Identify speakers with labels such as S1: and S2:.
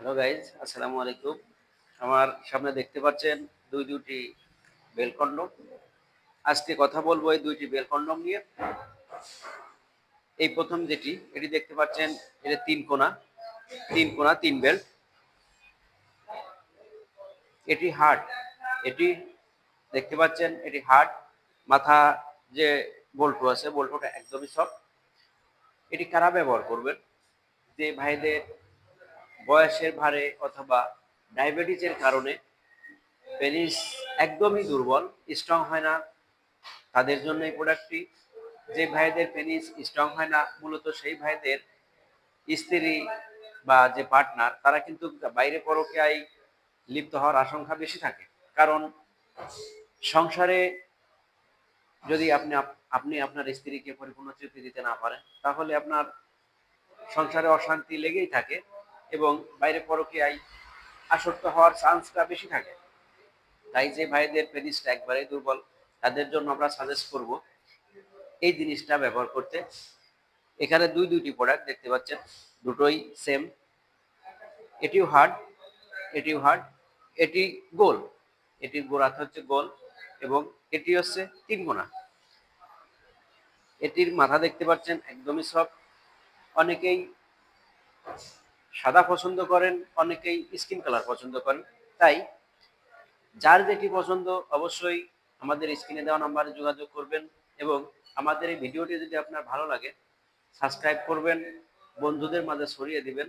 S1: Hello guys, আসসালামু আলাইকুম। আমার সামনে দেখতে পাচ্ছেন দুটি বেল কন্ডম। আজকে কথা বলবো এই দুইটি বেল কন্ডম নিয়ে। এই প্রথম এটি দেখতে পাচ্ছেন, এটা তিন কোণা তিন বেল্ট। এটি হার্ড। এটি দেখতে পাচ্ছেন, এটি হার্ড। মাথা যে বল্টু আছে, বল্টুটা একদমই সফট। এটি কারা ব্যবহার করবেন? যে ভাইদের বয়সের ভারে অথবা ডায়াবেটিসের কারণে পেনিস একদমই দুর্বল, স্ট্রং হয় না, তাদের জন্য এই প্রোডাক্টটি। যে ভাইদের পেনিস স্ট্রং হয় না, মূলত সেই ভাইদের স্ত্রী বা যে পার্টনার, তারা কিন্তু বাইরে পরকীয়ায় লিপ্ত হওয়ার আশঙ্কা বেশি থাকে। কারণ সংসারে যদি আপনি আপনার স্ত্রীকে পরিপূর্ণ তৃপ্তি দিতে না পারেন, তাহলে আপনার সংসারে অশান্তি লেগেই থাকে এবং বাইরে পরকীয়ায় আসক্ত হওয়ার চান্সটা বেশি থাকে। তাই যে ভাইদের পেনিসটা একবারেই দুর্বল, তাদের জন্য আমরা সাজেস্ট করব এই জিনিসটা ব্যবহার করতে। এখানে দুটি প্রোডাক্ট দেখতে পাচ্ছেন, দুটোই সেম। এটিও হার্ড, এটিও হার্ড। এটি গোল, এটির গোড়াটা হচ্ছে গোল এবং এটি হচ্ছে তিন কোণা। এটির মাথা দেখতে পাচ্ছেন একদমই সফট। অনেকেই সাদা পছন্দ করেন, অনেকেই স্কিন কালার পছন্দ করেন। তাই যার যেটি পছন্দ অবশ্যই আমাদের স্ক্রিনে দেওয়া নাম্বারে যোগাযোগ করবেন এবং আমাদের এই ভিডিওটি যদি আপনার ভালো লাগে সাবস্ক্রাইব করবেন, বন্ধুদের মাঝে ছড়িয়ে দিবেন।